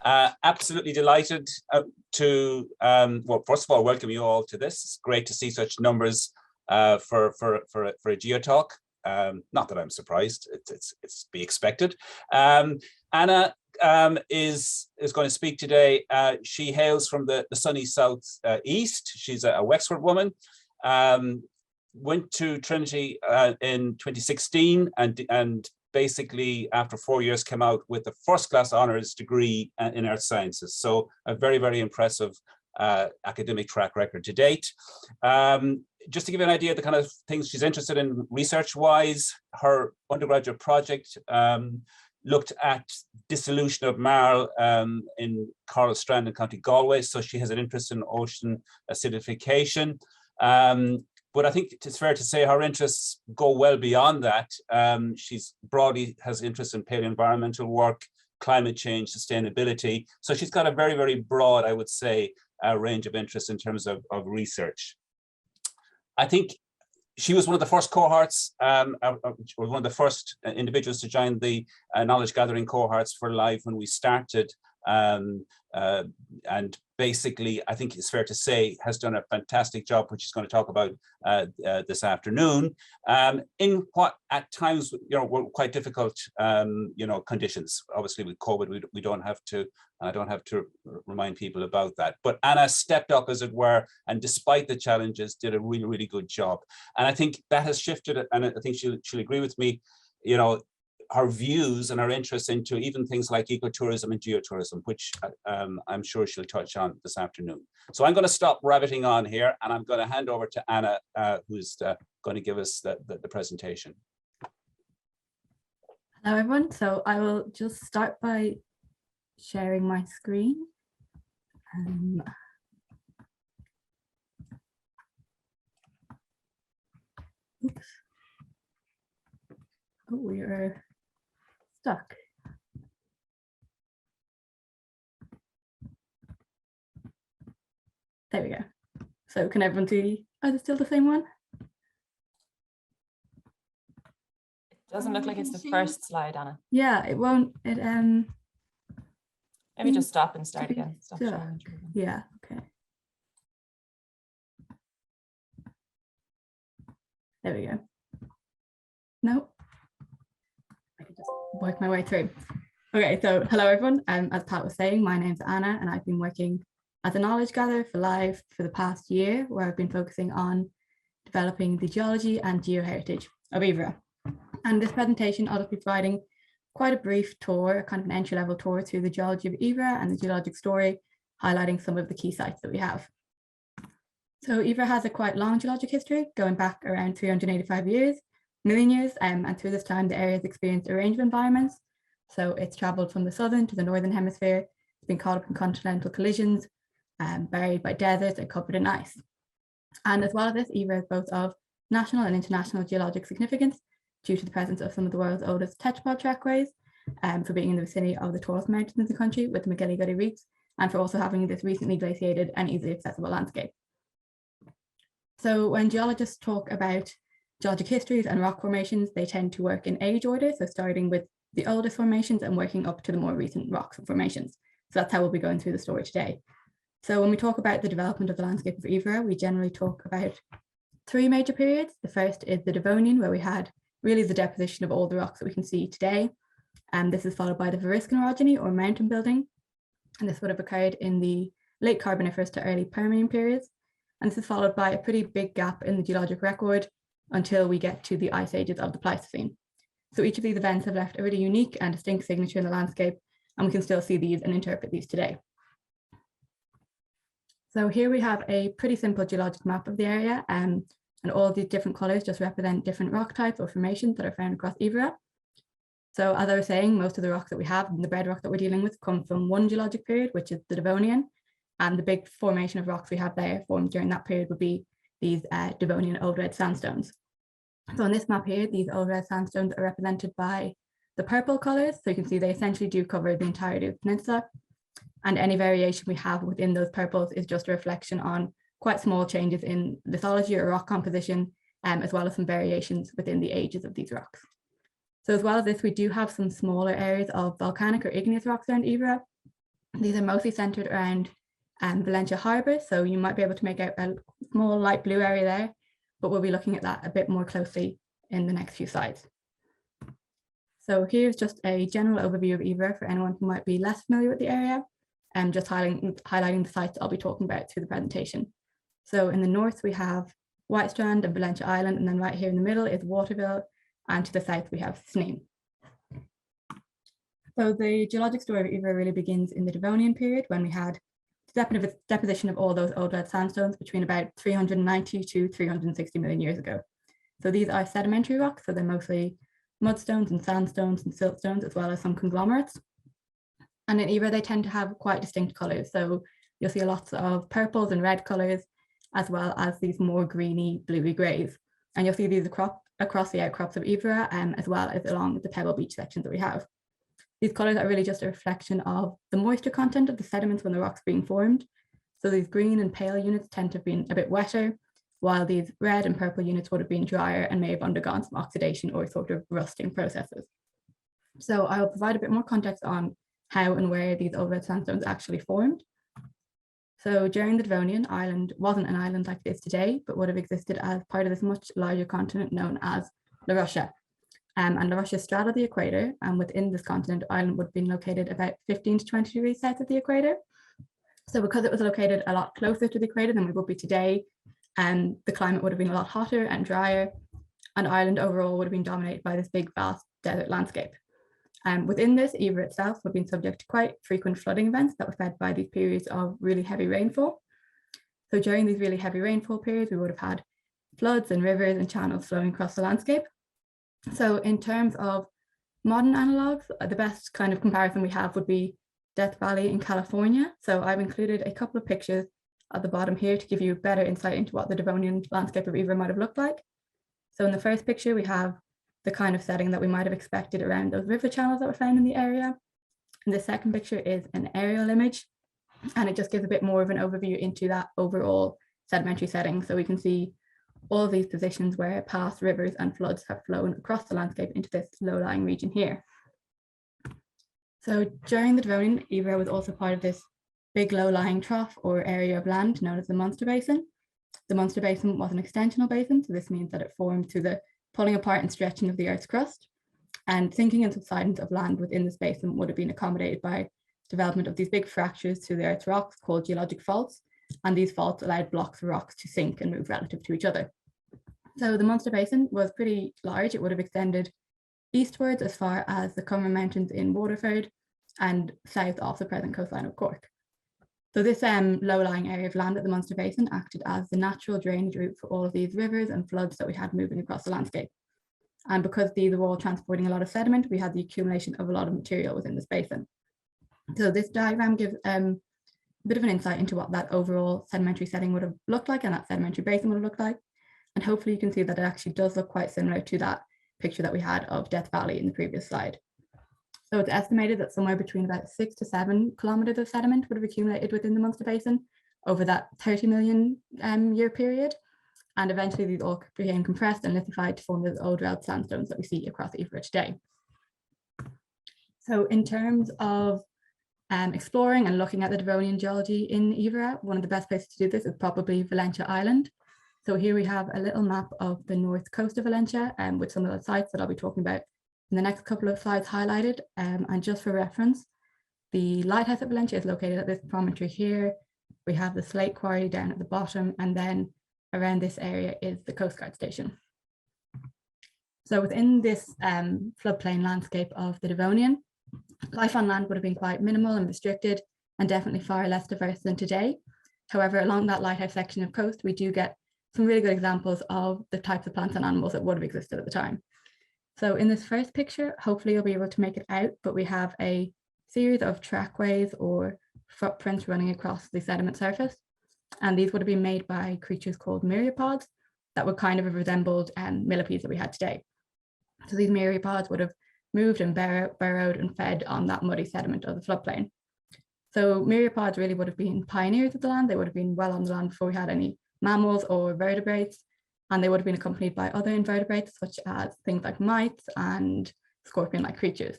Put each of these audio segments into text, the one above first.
Absolutely delighted to, well, first of all, welcome you all to this. It's great to see such numbers for a Geotalk. Not that I'm surprised, it's to be expected. Anna is going to speak today. She hails from the sunny south east. She's a Wexford woman. Went to Trinity in 2016 and basically after 4 years came out with a first-class honours degree in earth sciences. So a very, very impressive academic track record to date. Just to give you an idea of the kind of things she's interested in research-wise, her undergraduate project looked at dissolution of marl in Coral Strand in County Galway. So she has an interest in ocean acidification. But I think it's fair to say her interests go well beyond that. She's broadly has interest in paleoenvironmental work, climate change, sustainability. So she's got a very, very broad, I would say, range of interests in terms of research. I think she was one of the first cohorts, or one of the first individuals to join the knowledge gathering cohorts for Live when we started. And basically, I think it's fair to say, has done a fantastic job, which she's going to talk about this afternoon, in what at times, were quite difficult, conditions. Obviously, with COVID, we don't have to, I don't have to remind people about that. But Anna stepped up, as it were, and despite the challenges, did a really, really good job. And I think that has shifted, and I think she'll agree with me, her views and her interests into even things like ecotourism and geotourism, which I'm sure she'll touch on this afternoon. So I'm going to stop rabbiting on here, and I'm going to hand over to Anna, who's going to give us the presentation. Hello, everyone. So I will just start by sharing my screen. Oops. Oh, we are stuck. There we go. So can everyone see? Oh, is it still the same one? It doesn't look like it's the first slide, Anna. Yeah, it won't. It Maybe just stop and start again. Stop yeah. sharing. Yeah. Okay. There we go. No. I can just work my way through. Okay, so hello everyone. As Pat was saying, my name's Anna, and I've been working as a knowledge gatherer for Live for the past year, where I've been focusing on developing the geology and geoheritage of Iveragh. And this presentation, I'll be providing quite a brief tour, kind of an entry-level tour through the geology of Iveragh and the geologic story, highlighting some of the key sites that we have. So Iveragh has a quite long geologic history, going back around 385 million years, and through this time, the area has experienced a range of environments. So it's traveled from the southern to the northern hemisphere. It's been caught up in continental collisions, buried by deserts and covered in ice. And as well as this, Iveragh is both of national and international geologic significance due to the presence of some of the world's oldest tetrapod trackways, for being in the vicinity of the tallest mountains in the country with the McGillicuddy Reefs, and for also having this recently glaciated and easily accessible landscape. So when geologists talk about geologic histories and rock formations, they tend to work in age order, so starting with the oldest formations and working up to the more recent rocks and formations. So that's how we'll be going through the story today. So when we talk about the development of the landscape of Iveragh, we generally talk about three major periods. The first is the Devonian, where we had really the deposition of all the rocks that we can see today. And this is followed by the Variscan orogeny, or mountain building. And this would have occurred in the late Carboniferous to early Permian periods. And this is followed by a pretty big gap in the geologic record until we get to the ice ages of the Pleistocene. So each of these events have left a really unique and distinct signature in the landscape, and we can still see these and interpret these today. So here we have a pretty simple geologic map of the area, and all of these different colours just represent different rock types or formations that are found across Iveragh. So as I was saying, most of the rocks that we have and the bedrock that we're dealing with come from one geologic period, which is the Devonian, and the big formation of rocks we have there formed during that period would be these Devonian old red sandstones. So on this map here, these old red sandstones are represented by the purple colours. So you can see they essentially do cover the entirety of the peninsula. And any variation we have within those purples is just a reflection on quite small changes in lithology or rock composition, as well as some variations within the ages of these rocks. So as well as this, we do have some smaller areas of volcanic or igneous rocks around Iveragh. These are mostly centered around Valentia Harbour, so you might be able to make out a small light blue area there, but we'll be looking at that a bit more closely in the next few slides. So here's just a general overview of Iveragh for anyone who might be less familiar with the area, and just highlighting the sites I'll be talking about through the presentation. So in the north, we have Whitestrand and Valentia Island, and then right here in the middle is Waterville, and to the south we have Sneem. So the geologic story of Iveragh really begins in the Devonian period, when we had deposition of all those old red sandstones between about 390 to 360 million years ago. So these are sedimentary rocks, so they're mostly mudstones and sandstones and siltstones, as well as some conglomerates. And in Iveragh, they tend to have quite distinct colours. So you'll see lots of purples and red colours, as well as these more greeny, bluey greys. And you'll see these across the outcrops of Iveragh, as well as along the pebble beach sections that we have. These colours are really just a reflection of the moisture content of the sediments when the rock's being formed. So these green and pale units tend to have been a bit wetter, while these red and purple units would have been drier and may have undergone some oxidation or sort of rusting processes. So I will provide a bit more context on how and where these old red sandstones actually formed. So during the Devonian, Ireland wasn't an island like it is today, but would have existed as part of this much larger continent known as La Russia. And La Russia straddled the equator, and within this continent, Ireland would have been located about 15 to 20 degrees south of the equator. So because it was located a lot closer to the equator than we would be today, the climate would have been a lot hotter and drier, and Ireland overall would have been dominated by this big, vast desert landscape. Within this, Iveragh itself would have been subject to quite frequent flooding events that were fed by these periods of really heavy rainfall. So during these really heavy rainfall periods, we would have had floods and rivers and channels flowing across the landscape. So in terms of modern analogues, the best kind of comparison we have would be Death Valley in California. So I've included a couple of pictures at the bottom here to give you better insight into what the Devonian landscape of Iveragh might have looked like. So in the first picture, we have the kind of setting that we might have expected around those river channels that were found in the area. And the second picture is an aerial image, and it just gives a bit more of an overview into that overall sedimentary setting. So we can see all of these positions where past rivers and floods have flown across the landscape into this low-lying region here. So during the Devonian, Iveragh was also part of this big low-lying trough or area of land known as the Munster Basin. The Munster Basin was an extensional basin, so this means that it formed through the pulling apart and stretching of the Earth's crust, and sinking and subsidence of land within this basin would have been accommodated by development of these big fractures through the Earth's rocks called geologic faults, and these faults allowed blocks of rocks to sink and move relative to each other. So the Munster Basin was pretty large. It would have extended eastwards as far as the Cummer Mountains in Waterford and south off the present coastline of Cork. So this low-lying area of land at the Munster Basin acted as the natural drainage route for all of these rivers and floods that we had moving across the landscape. And because these were all transporting a lot of sediment, we had the accumulation of a lot of material within this basin. So this diagram gives a bit of an insight into what that overall sedimentary setting would have looked like and that sedimentary basin would have looked like. And hopefully you can see that it actually does look quite similar to that picture that we had of Death Valley in the previous slide. So it's estimated that somewhere between about 6 to 7 kilometers of sediment would have accumulated within the Munster Basin over that 30 million year period. And eventually these all became compressed and lithified to form those old red sandstones that we see across Iveragh today. So in terms of exploring and looking at the Devonian geology in Iveragh, one of the best places to do this is probably Valentia Island. So here we have a little map of the north coast of Valentia with some of the sites that I'll be talking about in the next couple of slides highlighted. And just for reference, the lighthouse at Valentia is located at this promontory here. We have the slate quarry down at the bottom, and then around this area is the Coast Guard station. So within this floodplain landscape of the Devonian, life on land would have been quite minimal and restricted, and definitely far less diverse than today. However, along that lighthouse section of coast, we do get some really good examples of the types of plants and animals that would have existed at the time. So in this first picture, hopefully you'll be able to make it out, but we have a series of trackways or footprints running across the sediment surface. And these would have been made by creatures called myriapods that would kind of have resembled millipedes that we had today. So these myriapods would have moved and burrowed and fed on that muddy sediment of the floodplain. So myriapods really would have been pioneers of the land. They would have been well on the land before we had any mammals or vertebrates, and they would have been accompanied by other invertebrates such as things like mites and scorpion-like creatures.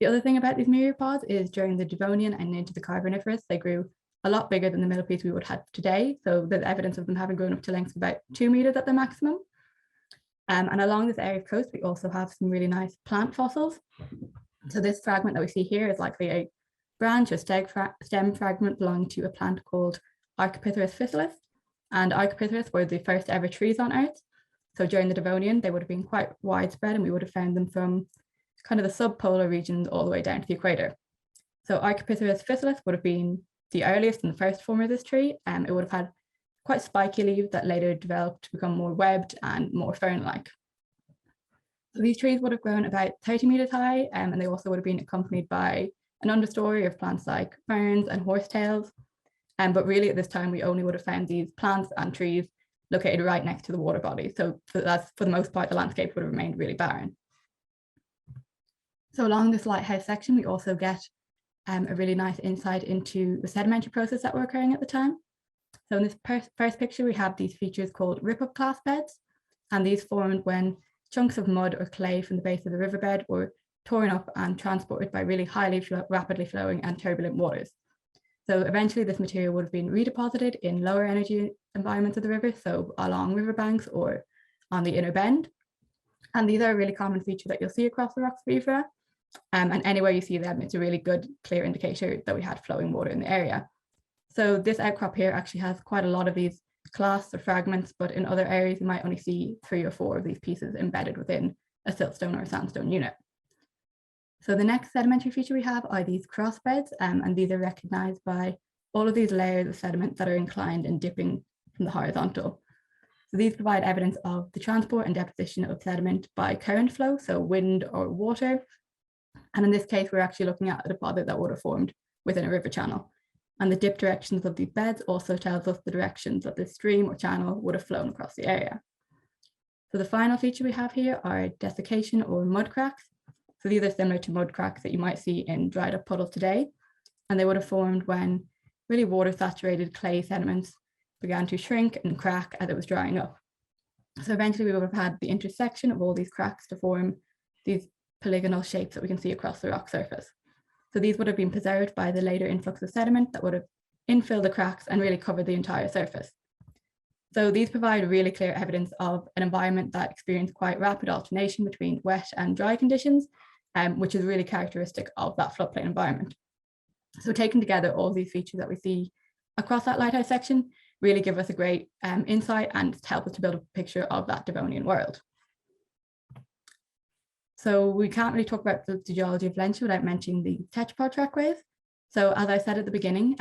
The other thing about these myriapods is during the Devonian and into the Carboniferous, they grew a lot bigger than the millipedes we would have today. So there's evidence of them having grown up to lengths of about 2 meters at their maximum. And along this area of coast, we also have some really nice plant fossils. So this fragment that we see here is likely a branch or stem fragment belonging to a plant called Archipitherus physalis. And Archipitherus were the first ever trees on Earth. So during the Devonian, they would have been quite widespread, and we would have found them from kind of the subpolar regions all the way down to the equator. So Archipitherus physalis would have been the earliest and the first form of this tree. It would have had quite spiky leaves that later developed to become more webbed and more fern-like. So these trees would have grown about 30 meters high, and they also would have been accompanied by an understory of plants like ferns and horsetails. But really at this time, we only would have found these plants and trees located right next to the water body. So for the most part, the landscape would have remained really barren. So along this lighthouse section, we also get a really nice insight into the sedimentary process that were occurring at the time. So in this first picture, we have these features called rip-up class beds, and these formed when chunks of mud or clay from the base of the riverbed were torn up and transported by really rapidly flowing and turbulent waters. So eventually this material would have been redeposited in lower energy environments of the river, so along riverbanks or on the inner bend. And these are a really common feature that you'll see across the rocks of Iveragh. And anywhere you see them, it's a really good, clear indicator that we had flowing water in the area. So this outcrop here actually has quite a lot of these clasts or fragments, but in other areas you might only see 3 or 4 of these pieces embedded within a siltstone or a sandstone unit. So the next sedimentary feature we have are these crossbeds, and these are recognized by all of these layers of sediment that are inclined and dipping from the horizontal. So these provide evidence of the transport and deposition of sediment by current flow, so wind or water. And in this case, we're actually looking at a deposit that would have formed within a river channel. And the dip directions of these beds also tells us the directions that the stream or channel would have flown across the area. So the final feature we have here are desiccation or mud cracks. So these are similar to mud cracks that you might see in dried up puddles today. And they would have formed when really water saturated clay sediments began to shrink and crack as it was drying up. So eventually we would have had the intersection of all these cracks to form these polygonal shapes that we can see across the rock surface. So these would have been preserved by the later influx of sediment that would have infilled the cracks and really covered the entire surface. So these provide really clear evidence of an environment that experienced quite rapid alternation between wet and dry conditions, which is really characteristic of that floodplain environment. So taken together, all these features that we see across that lighthouse section really give us a great insight and help us to build a picture of that Devonian world. So we can't really talk about the geology of Valencia without mentioning the tetrapod trackways. So as I said at the beginning,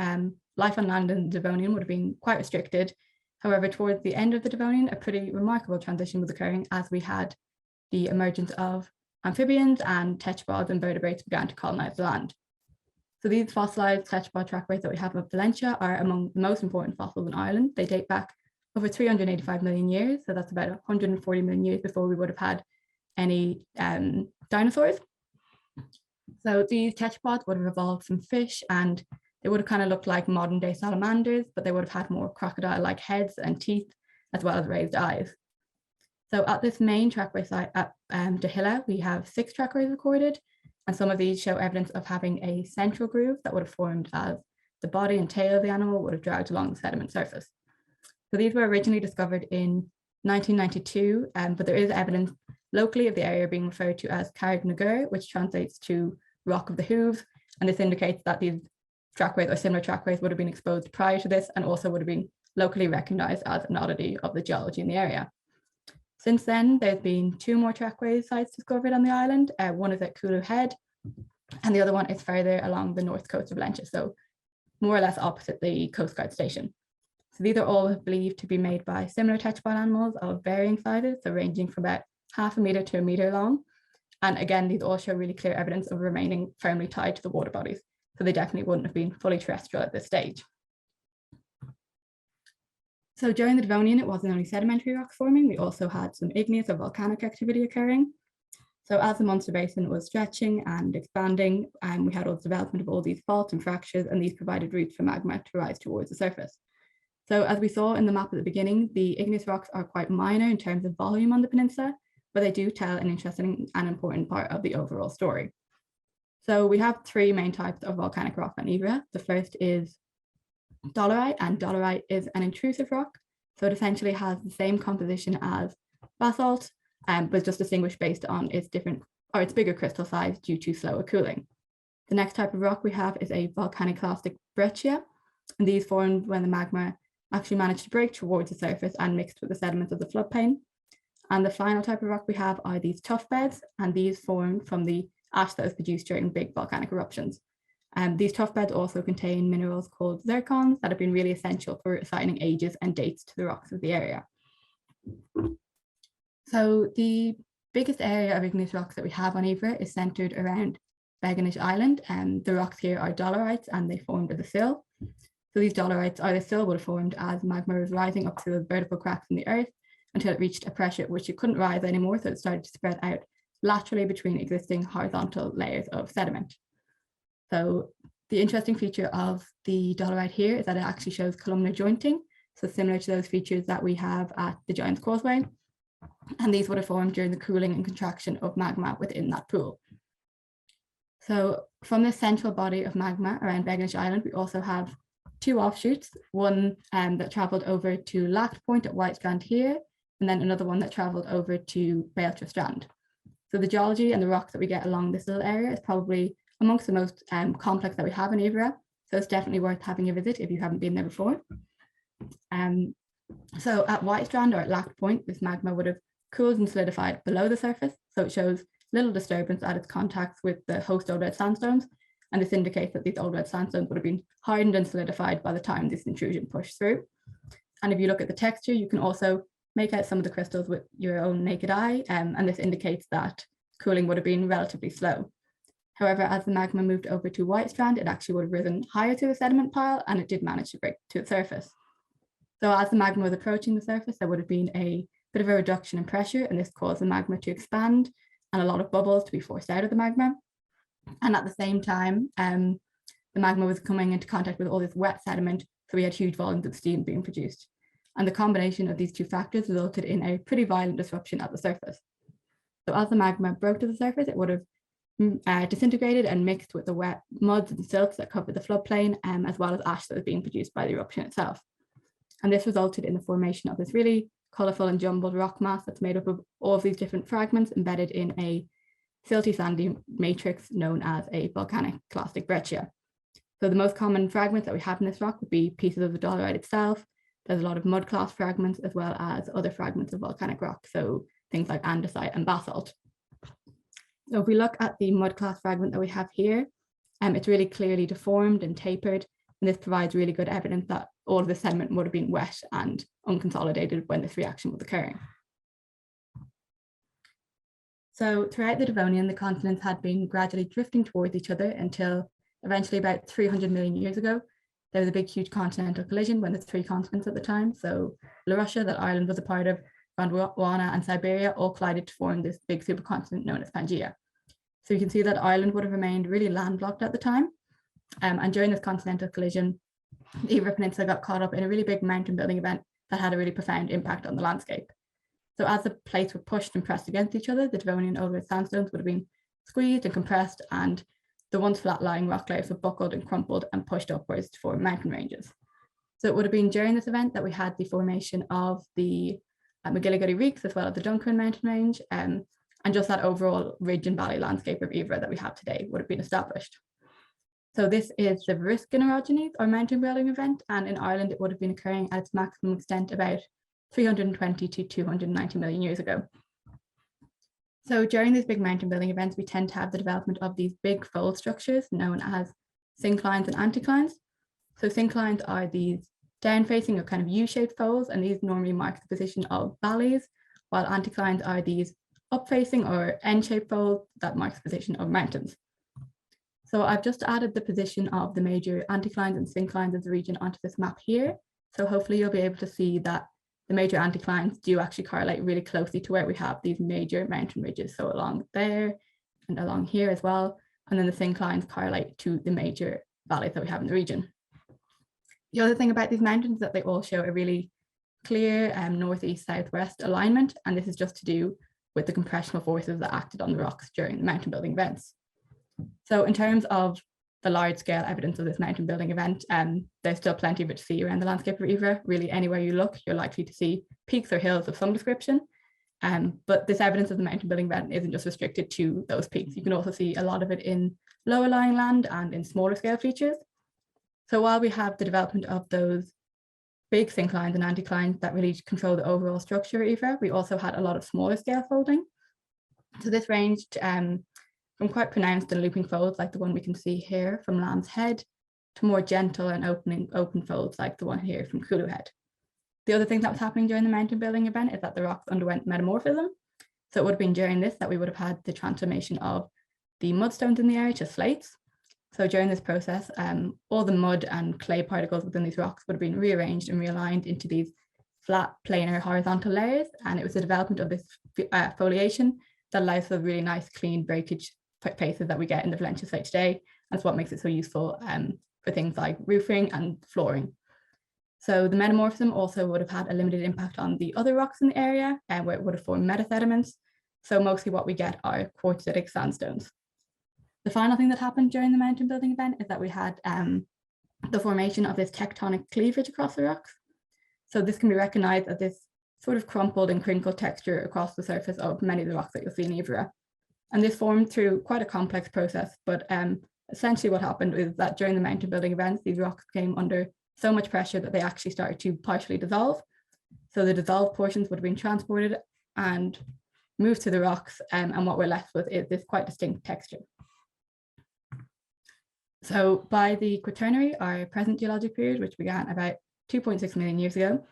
life on land in the Devonian would have been quite restricted. However, towards the end of the Devonian, a pretty remarkable transition was occurring as we had the emergence of amphibians and tetrapods and vertebrates began to colonize the land. So these fossilized tetrapod trackways that we have of Valencia are among the most important fossils in Ireland. They date back over 385 million years. So that's about 140 million years before we would have had any dinosaurs. So these tetrapods would have evolved from fish, and they would have kind of looked like modern day salamanders, but they would have had more crocodile-like heads and teeth, as well as raised eyes. So at this main trackway site at Dahilla, we have 6 trackways recorded, and some of these show evidence of having a central groove that would have formed as the body and tail of the animal would have dragged along the sediment surface. So these were originally discovered in 1992, but there is evidence locally of the area being referred to as Carreg na Gur, which translates to Rock of the Hooves, and this indicates that these trackways or similar trackways would have been exposed prior to this and also would have been locally recognized as an oddity of the geology in the area. Since then, there's been 2 more trackway sites discovered on the island. One is at Cooloo Head, and the other one is further along the north coast of Valencia, so more or less opposite the Coast Guard station. So these are all believed to be made by similar tetrapod animals of varying sizes, so ranging from about 0.5 meter to 1 meter long. And again, these all show really clear evidence of remaining firmly tied to the water bodies. So they definitely wouldn't have been fully terrestrial at this stage. So during the Devonian, it wasn't only sedimentary rocks forming, we also had some igneous or volcanic activity occurring. So as the Munster Basin was stretching and expanding, we had all the development of all these faults and fractures, and these provided routes for magma to rise towards the surface. So as we saw in the map at the beginning, the igneous rocks are quite minor in terms of volume on the peninsula, but they do tell an interesting and important part of the overall story. So we have three main types of volcanic rock on Iveragh. The first is dolerite, and dolerite is an intrusive rock. So it essentially has the same composition as basalt, but just distinguished based on its bigger crystal size due to slower cooling. The next type of rock we have is a volcaniclastic breccia, and these formed when the magma actually managed to break towards the surface and mixed with the sediments of the floodplain. And the final type of rock we have are these tuff beds, and these formed from the ash that was produced during big volcanic eruptions. These tuff beds also contain minerals called zircons that have been really essential for assigning ages and dates to the rocks of the area. So the biggest area of igneous rocks that we have on Iveragh is centered around Beganish Island, and the rocks here are dolerites and they formed as a sill. So these dolerites or the sill would have formed as magma was rising up through the vertical cracks in the earth until it reached a pressure at which it couldn't rise anymore, so it started to spread out laterally between existing horizontal layers of sediment. So the interesting feature of the dolerite here is that it actually shows columnar jointing, so similar to those features that we have at the Giant's Causeway, and these would have formed during the cooling and contraction of magma within that pool. So from this central body of magma around Beganish Island, we also have two offshoots, one that travelled over to Lacht Point at White Strand here, and then another one that travelled over to Belcher Strand. So the geology and the rocks that we get along this little area is probably amongst the most complex that we have in Iveragh. So it's definitely worth having a visit if you haven't been there before. So at White Strand or at Lacht Point, this magma would have cooled and solidified below the surface. So it shows little disturbance at its contacts with the host old red sandstones. And this indicates that these old red sandstones would have been hardened and solidified by the time this intrusion pushed through. And if you look at the texture, you can also make out some of the crystals with your own naked eye. And this indicates that cooling would have been relatively slow. However, as the magma moved over to White Strand, it actually would have risen higher to the sediment pile, and it did manage to break to the surface. So as the magma was approaching the surface, there would have been a bit of a reduction in pressure, and this caused the magma to expand and a lot of bubbles to be forced out of the magma. And at the same time, the magma was coming into contact with all this wet sediment, so we had huge volumes of steam being produced. And the combination of these two factors resulted in a pretty violent disruption at the surface. So as the magma broke to the surface, it would have disintegrated and mixed with the wet muds and silts that covered the floodplain, as well as ash that was being produced by the eruption itself. And this resulted in the formation of this really colourful and jumbled rock mass that's made up of all of these different fragments embedded in a silty sandy matrix known as a volcaniclastic breccia. So the most common fragments that we have in this rock would be pieces of the dolerite itself. There's a lot of mud-clast fragments as well as other fragments of volcanic rock, so things like andesite and basalt. So if we look at the mud-clast fragment that we have here, it's really clearly deformed and tapered, and this provides really good evidence that all of the sediment would have been wet and unconsolidated when this reaction was occurring. So throughout the Devonian, the continents had been gradually drifting towards each other until eventually about 300 million years ago, there was a big, huge continental collision when the three continents at the time, so Laurussia, that Ireland was a part of, Gondwana and Siberia all collided to form this big supercontinent known as Pangaea. So you can see that Ireland would have remained really landlocked at the time. And during this continental collision, the Iveragh Peninsula got caught up in a really big mountain building event that had a really profound impact on the landscape. So as the plates were pushed and pressed against each other, the Devonian old red sandstones would have been squeezed and compressed, and the once flat-lying rock layers were buckled and crumpled and pushed upwards to form mountain ranges. So it would have been during this event that we had the formation of the McGillicuddy Reeks as well as the Duncan mountain range, and just that overall ridge and valley landscape of Iveragh that we have today would have been established. So this is the Variscan orogeny or mountain building event, and in Ireland it would have been occurring at its maximum extent about 320 to 290 million years ago. So during these big mountain building events, we tend to have the development of these big fold structures known as synclines and anticlines. So synclines are these down-facing or kind of U-shaped folds, and these normally mark the position of valleys, while anticlines are these up-facing or N-shaped folds that marks the position of mountains. So I've just added the position of the major anticlines and synclines of the region onto this map here. So hopefully you'll be able to see that the major anticlines do actually correlate really closely to where we have these major mountain ridges. So along there and along here as well. And then the synclines correlate to the major valleys that we have in the region. The other thing about these mountains is that they all show a really clear northeast-southwest alignment. And this is just to do with the compressional forces that acted on the rocks during the mountain building events. So in terms of the large scale evidence of this mountain building event, there's still plenty of it to see around the landscape of Iveragh. Really anywhere you look, you're likely to see peaks or hills of some description. But this evidence of the mountain building event isn't just restricted to those peaks. You can also see a lot of it in lower lying land and in smaller scale features. So while we have the development of those big synclines and anticlines that really control the overall structure of Iveragh, we also had a lot of smaller scale folding. So this ranged from quite pronounced and looping folds like the one we can see here from Lamb's Head to more gentle and open folds like the one here from Kulu Head. The other thing that was happening during the mountain building event is that the rocks underwent metamorphism. So it would have been during this that we would have had the transformation of the mudstones in the area to slates. So during this process, all the mud and clay particles within these rocks would have been rearranged and realigned into these flat, planar, horizontal layers. And it was the development of this foliation that allows for the really nice, clean breakage faces that we get in the Valencia slate today. That's what makes it so useful for things like roofing and flooring. So the metamorphism also would have had a limited impact on the other rocks in the area, where it would have formed metasediments. So mostly what we get are quartzitic sandstones. The final thing that happened during the mountain building event is that we had the formation of this tectonic cleavage across the rocks. So this can be recognized as this sort of crumpled and crinkled texture across the surface of many of the rocks that you'll see in Iveragh. And this formed through quite a complex process, but essentially what happened is that during the mountain building events, these rocks came under so much pressure that they actually started to partially dissolve. So the dissolved portions would have been transported and moved to the rocks, and what we're left with is this quite distinct texture. So by the Quaternary, our present geologic period, which began about 2.6 million years ago,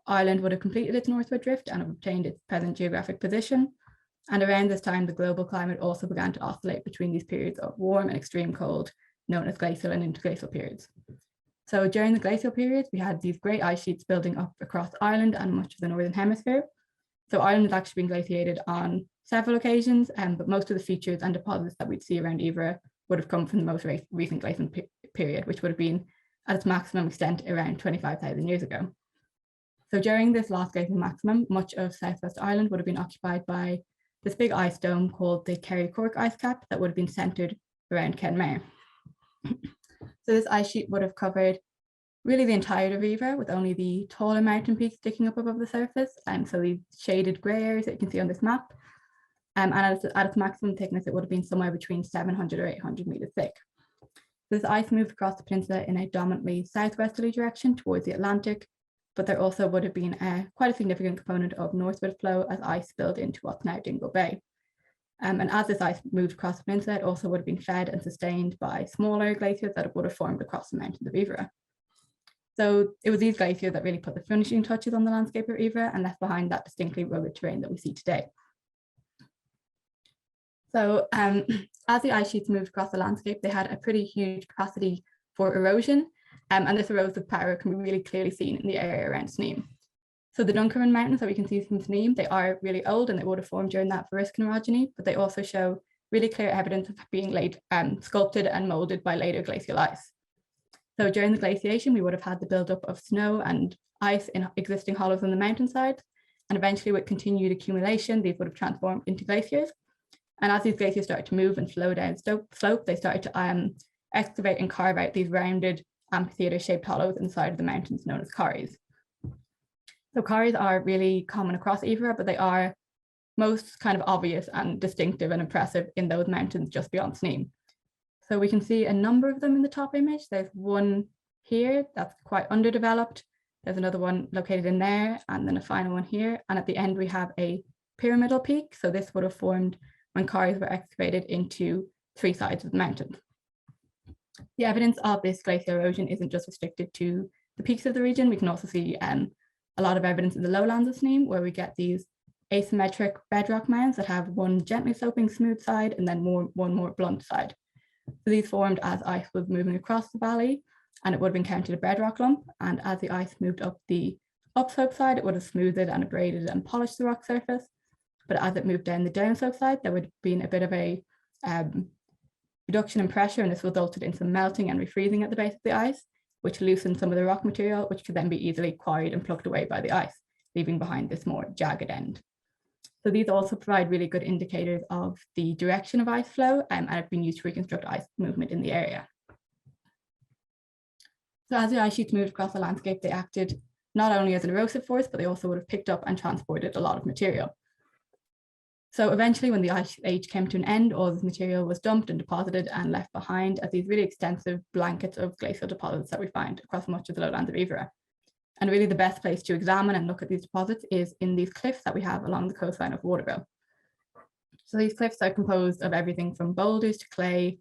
Ireland would have completed its northward drift and have obtained its present geographic position. And around this time, the global climate also began to oscillate between these periods of warm and extreme cold, known as glacial and interglacial periods. So during the glacial periods, we had these great ice sheets building up across Ireland and much of the Northern Hemisphere. So Ireland has actually been glaciated on several occasions, but most of the features and deposits that we'd see around Iveragh would have come from the most recent glacial period, which would have been at its maximum extent around 25,000 years ago. So during this last glacial maximum, much of Southwest Ireland would have been occupied by this big ice dome called the Kerry Cork ice cap that would have been centered around Kenmare. So this ice sheet would have covered really the entirety of Iveragh, with only the taller mountain peaks sticking up above the surface. So these shaded grey areas that you can see on this map. And at its maximum thickness, it would have been somewhere between 700 or 800 meters thick. This ice moved across the peninsula in a dominantly southwesterly direction towards the Atlantic, but there also would have been quite a significant component of northward flow as ice spilled into what's now Dingle Bay. And as this ice moved across the peninsula, it also would have been fed and sustained by smaller glaciers that would have formed across the mountains of Iveragh. So it was these glaciers that really put the finishing touches on the landscape of Iveragh and left behind that distinctly rugged terrain that we see today. So as the ice sheets moved across the landscape, they had a pretty huge capacity for erosion, and this erosive power can be really clearly seen in the area around Sneem. So the Dunkerman Mountains that we can see from Sneem, they are really old and they would have formed during that Variscan orogeny, but they also show really clear evidence of being sculpted and molded by later glacial ice. So during the glaciation, we would have had the buildup of snow and ice in existing hollows on the mountainside, and eventually with continued accumulation, these would have transformed into glaciers. And as these glaciers started to move and flow down slope, they started to excavate and carve out these rounded amphitheater-shaped hollows inside of the mountains known as corries. So corries are really common across Iveragh, but they are most kind of obvious and distinctive and impressive in those mountains just beyond Sneem. So we can see a number of them in the top image. There's one here that's quite underdeveloped. There's another one located in there, and then a final one here. And at the end, we have a pyramidal peak. So this would have formed when corries were excavated into three sides of the mountain. The evidence of this glacial erosion isn't just restricted to the peaks of the region. We can also see a lot of evidence in the lowlands of Sneem, where we get these asymmetric bedrock mounds that have one gently sloping smooth side and then one more blunt side. So these formed as ice was moving across the valley, and it would have encountered a bedrock lump. And as the ice moved up the upslope side, it would have smoothed and abraded and polished the rock surface. But as it moved down the downslope side, there would have been a bit of a reduction in pressure, and this resulted in some melting and refreezing at the base of the ice, which loosened some of the rock material, which could then be easily quarried and plucked away by the ice, leaving behind this more jagged end. So these also provide really good indicators of the direction of ice flow and have been used to reconstruct ice movement in the area. So as the ice sheets moved across the landscape, they acted not only as an erosive force, but they also would have picked up and transported a lot of material. So eventually, when the ice age came to an end, all this material was dumped and deposited and left behind as these really extensive blankets of glacial deposits that we find across much of the lowlands of Iveragh. And really the best place to examine and look at these deposits is in these cliffs that we have along the coastline of Waterville. So these cliffs are composed of everything from boulders to clay,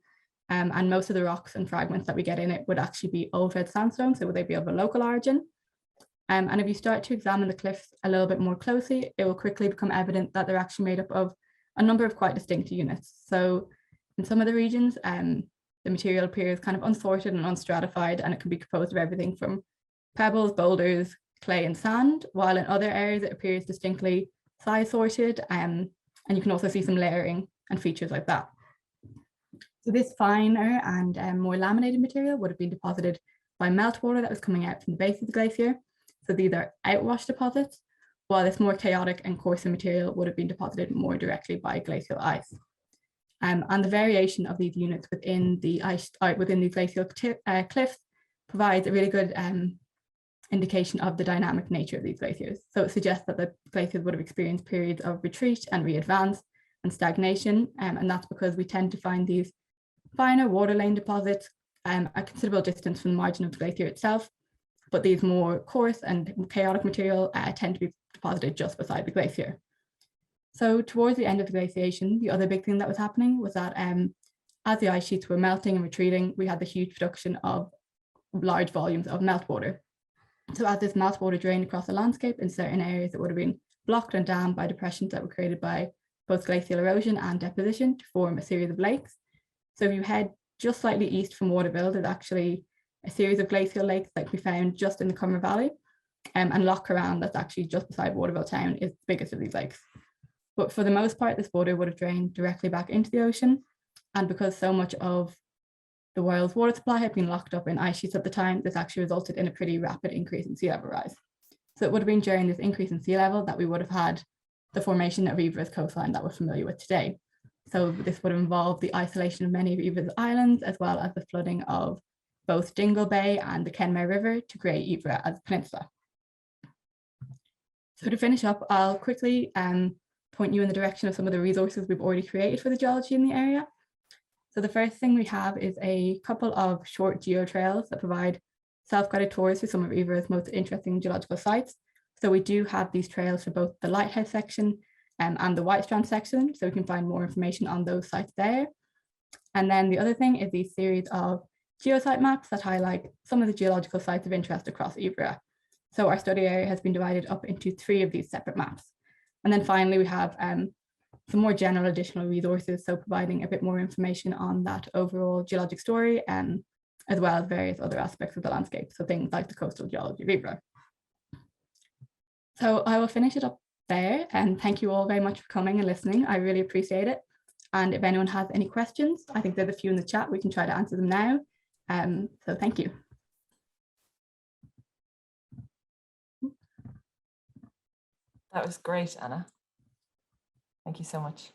and most of the rocks and fragments that we get in it would actually be old red sandstone, so would they be of a local origin? And if you start to examine the cliffs a little bit more closely, it will quickly become evident that they're actually made up of a number of quite distinct units. So in some of the regions, the material appears kind of unsorted and unstratified, and it can be composed of everything from pebbles, boulders, clay and sand, while in other areas it appears distinctly size sorted, and you can also see some layering and features like that. So this finer and more laminated material would have been deposited by meltwater that was coming out from the base of the glacier. So these are outwash deposits, while this more chaotic and coarser material would have been deposited more directly by glacial ice. And the variation of these units within the ice, within these glacial cliffs provides a really good indication of the dynamic nature of these glaciers. So it suggests that the glaciers would have experienced periods of retreat and re-advance and stagnation, and that's because we tend to find these finer water lane deposits a considerable distance from the margin of the glacier itself, but these more coarse and chaotic material tend to be deposited just beside the glacier. So towards the end of the glaciation, the other big thing that was happening was that as the ice sheets were melting and retreating, we had the huge production of large volumes of meltwater. So as this meltwater drained across the landscape in certain areas, it would have been blocked and dammed by depressions that were created by both glacial erosion and deposition to form a series of lakes. So if you head just slightly east from Waterville, there's actually a series of glacial lakes that we found just in the Cummer Valley, and Loch Carran, that's actually just beside Waterville town, is the biggest of these lakes. But for the most part, this water would have drained directly back into the ocean. And because so much of the world's water supply had been locked up in ice sheets at the time, this actually resulted in a pretty rapid increase in sea level rise. So it would have been during this increase in sea level that we would have had the formation of Iveragh's coastline that we're familiar with today. So this would involve the isolation of many of Iveragh's islands, as well as the flooding of both Dingle Bay and the Kenmare River to create Iveragh as a peninsula. So to finish up, I'll quickly point you in the direction of some of the resources we've already created for the geology in the area. So the first thing we have is a couple of short geotrails that provide self-guided tours for some of Iveragh's most interesting geological sites. So we do have these trails for both the Lighthouse section and the Whitestrand section, so we can find more information on those sites there. And then the other thing is these series of geosite maps that highlight some of the geological sites of interest across Iveragh. So our study area has been divided up into 3 of these separate maps. And then finally, we have some more general additional resources, so providing a bit more information on that overall geologic story, as well as various other aspects of the landscape, so things like the coastal geology of Iveragh. So I will finish it up there, and thank you all very much for coming and listening. I really appreciate it. And if anyone has any questions, I think there's a few in the chat, we can try to answer them now. So thank you. That was great, Anna. Thank you so much.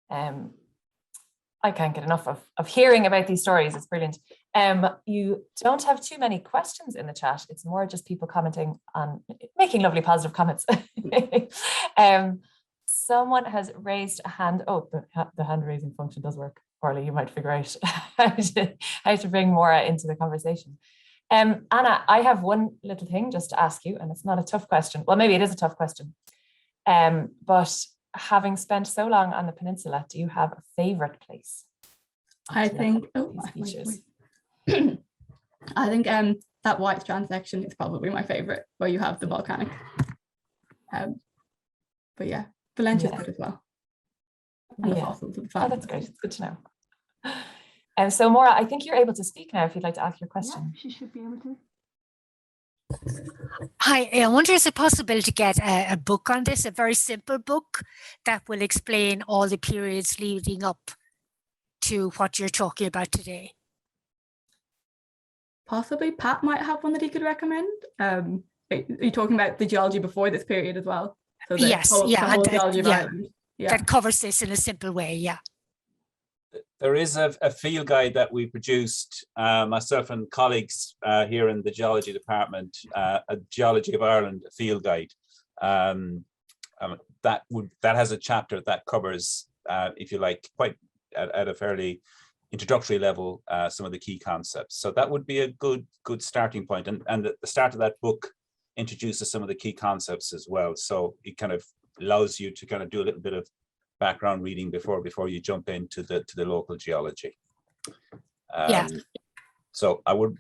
I can't get enough of hearing about these stories. It's brilliant. You don't have too many questions in the chat. It's more just people commenting on, making lovely positive comments. Someone has raised a hand. Oh, the hand raising function does work. Orly, you might figure out how to bring Maura into the conversation. Anna, I have one little thing just to ask you, and it's not a tough question. Well, maybe it is a tough question. But having spent so long on the peninsula, do you have a favorite place? I think, I think that Whitestrand section is probably my favorite, where you have the volcanic. But yeah, Valencia is good as well. And the fossils of the oh, that's great. It's good to know. So Maura, I think you're able to speak now if you'd like to ask your question. Yeah, she should be able to. Hi, I wonder is it possible to get a book on this, a very simple book that will explain all the periods leading up to what you're talking about today? Possibly. Pat might have one that he could recommend. Are you talking about the geology before this period as well? So the Yes, whole, yeah, the whole and geology of Ireland. Yeah. that covers this in a simple way. Yeah. There is a field guide that we produced, myself and colleagues here in the geology department, a Geology of Ireland field guide. That has a chapter that covers, if you like, quite at a fairly introductory level, some of the key concepts. So that would be a good starting point. And the start of that book introduces some of the key concepts as well. So it kind of allows you to kind of do a little bit of background reading before you jump into the local geology. Yeah. So I'm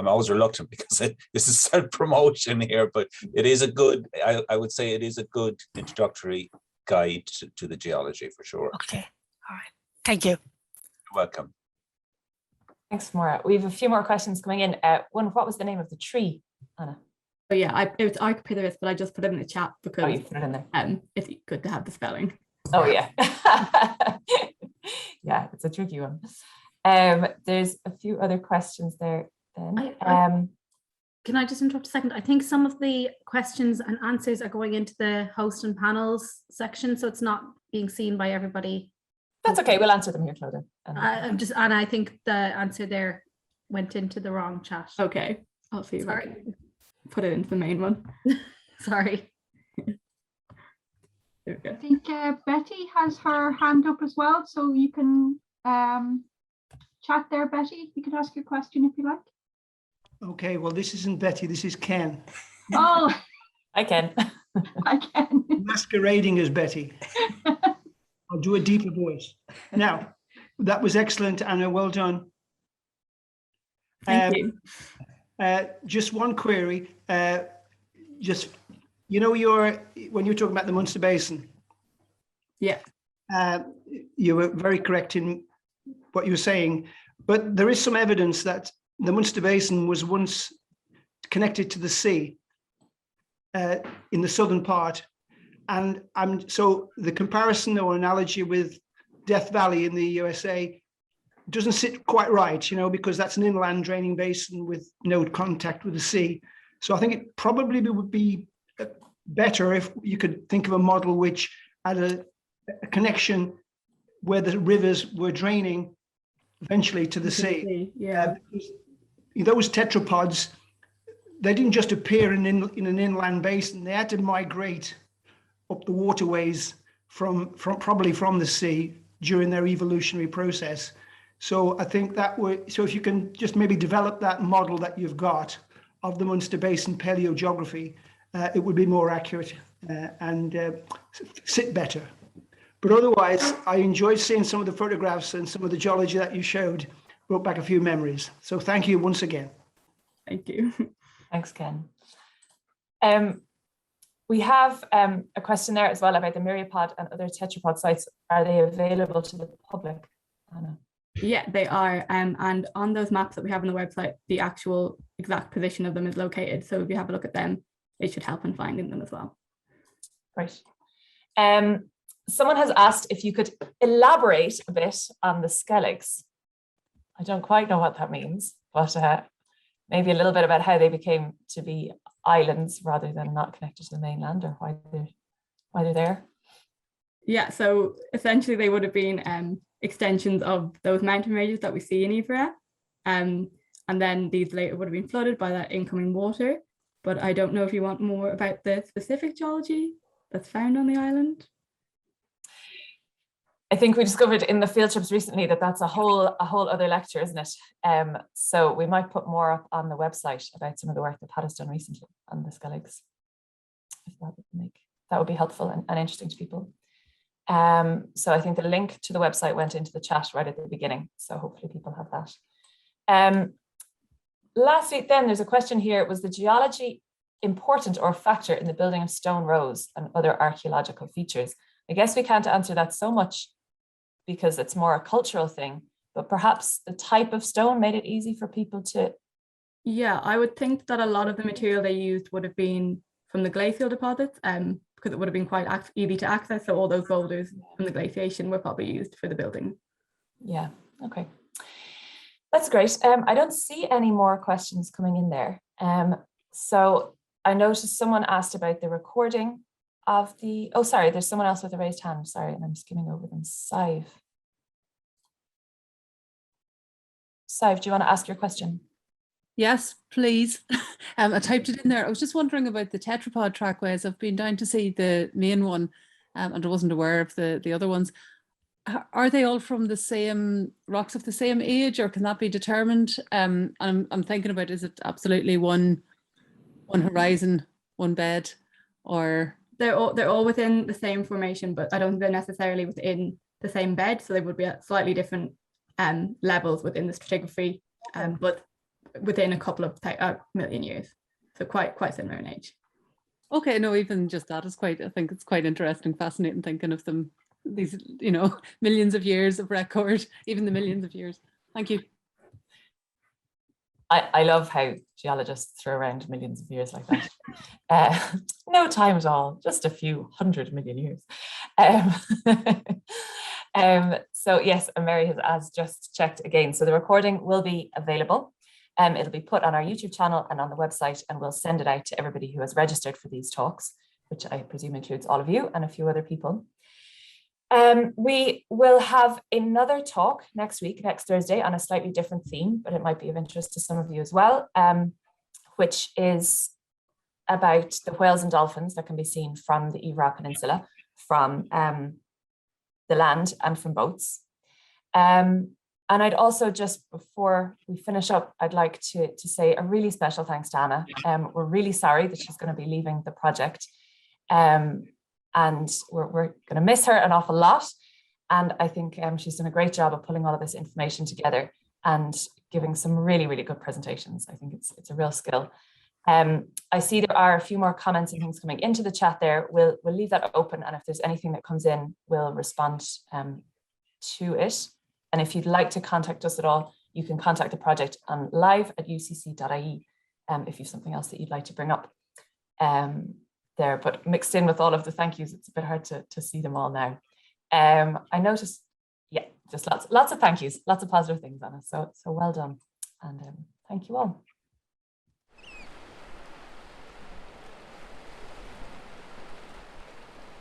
always reluctant because this is self-promotion here, but it is a good, I would say it is a good introductory guide to the geology for sure. Okay. All right. Thank you. You're welcome. Thanks, Maura. We have a few more questions coming in. One, what was the name of the tree, Anna? Oh yeah, it was Iveragh, but I just put it in the chat because you put it in there. it's good to have the spelling. Oh yeah. Yeah, it's a tricky one. There's a few other questions there then. Can I just interrupt a second? I think some of the questions and answers are going into the host and panels section, so it's not being seen by everybody. That's okay, we'll answer them here, Clodagh. And I think the answer there went into the wrong chat. Okay, I'll see if I can put it into the main one. Sorry. There we go. I think Betty has her hand up as well, so you can chat there, Betty. You can ask your question if you like. Okay, well, this isn't Betty, this is Ken. Oh, I can. I can. Masquerading as Betty. I'll do a deeper voice. Now, that was excellent, Anna, well done. Thank you. Just one query. Just, you know, when you're talking about the Munster Basin, Yeah. you were very correct in what you were saying, but there is some evidence that the Munster Basin was once connected to the sea in the southern part. And so the comparison or analogy with Death Valley in the USA doesn't sit quite right, you know, because that's an inland draining basin with no contact with the sea. So I think it probably would be better if you could think of a model which had a connection where the rivers were draining eventually to the sea. Yeah. Those tetrapods, they didn't just appear in an inland basin. They had to migrate up the waterways probably from the sea during their evolutionary process. So I think so if you can just maybe develop that model that you've got of the Munster Basin paleogeography, it would be more accurate and sit better. But otherwise, I enjoyed seeing some of the photographs and some of the geology that you showed, brought back a few memories. So thank you once again. Thank you. Thanks, Ken. We have a question there as well about the myriapod and other tetrapod sites. Are they available to the public, Anna? Yeah, they are. And on those maps that we have on the website, the actual exact position of them is located. So if you have a look at them, it should help in finding them as well. Great. Someone has asked if you could elaborate a bit on the skelligs. I don't quite know what that means, but maybe a little bit about how they became to be islands rather than not connected to the mainland, or why they're there. Yeah, so essentially they would have been extensions of those mountain ranges that we see in Iveragh. And then these later would have been flooded by that incoming water. But I don't know if you want more about the specific geology that's found on the island. I think we discovered in the field trips recently that that's a whole other lecture, isn't it? So we might put more up on the website about some of the work that Pat has done recently on the skelligs, if that would be helpful and interesting to people. So I think the link to the website went into the chat right at the beginning, so hopefully people have that. Lastly, then there's a question here: was the geology important or a factor in the building of stone rows and other archaeological features? I guess we can't answer that so much because it's more a cultural thing, but perhaps the type of stone made it easy for people to. Yeah, I would think that a lot of the material they used would have been from the glacial deposits, because it would have been quite easy to access. So all those boulders from the glaciation were probably used for the building. Yeah, okay. That's great. I don't see any more questions coming in there. So I noticed someone asked about the recording of the, oh, sorry, there's someone else with a raised hand. Sorry, and I'm skimming over them. Sive. Sive, do you want to ask your question? Yes, please. I typed it in there. I was just wondering about the tetrapod trackways. I've been down to see the main one, and I wasn't aware of the other ones. Are they all from the same rocks of the same age, or can that be determined? I'm thinking about, is it absolutely one horizon, one bed, or They're all within the same formation, but I don't think they're necessarily within the same bed. So they would be at slightly different levels within the stratigraphy, but within a couple of million years. So quite similar in age. okay, no, even just that is quite, I think it's quite interesting, fascinating thinking of them, these, you know, millions of years of record, even the millions of years. Thank you. I love how geologists throw around millions of years like that. No time at all, just a few 100 million years. So yes, and Mary has just checked again. So the recording will be available. It'll be put on our YouTube channel and on the website, and we'll send it out to everybody who has registered for these talks, which I presume includes all of you and a few other people. We will have another talk next week, next Thursday, on a slightly different theme, but it might be of interest to some of you as well, which is about the whales and dolphins that can be seen from the Iveragh Peninsula, from the land and from boats. And I'd also, just before we finish up, I'd like to say a really special thanks to Anna. We're really sorry that she's going to be leaving the project. And we're going to miss her an awful lot. And I think she's done a great job of pulling all of this information together and giving some really, really good presentations. I think it's a real skill. I see there are a few more comments and things coming into the chat there. We'll leave that open, and if there's anything that comes in, we'll respond to it. And if you'd like to contact us at all, you can contact the project on live@ucc.ie if you have something else that you'd like to bring up there. But mixed in with all of the thank yous, it's a bit hard to see them all now. I noticed, yeah, just lots of thank yous, lots of positive things, Anna. So well done, and thank you all.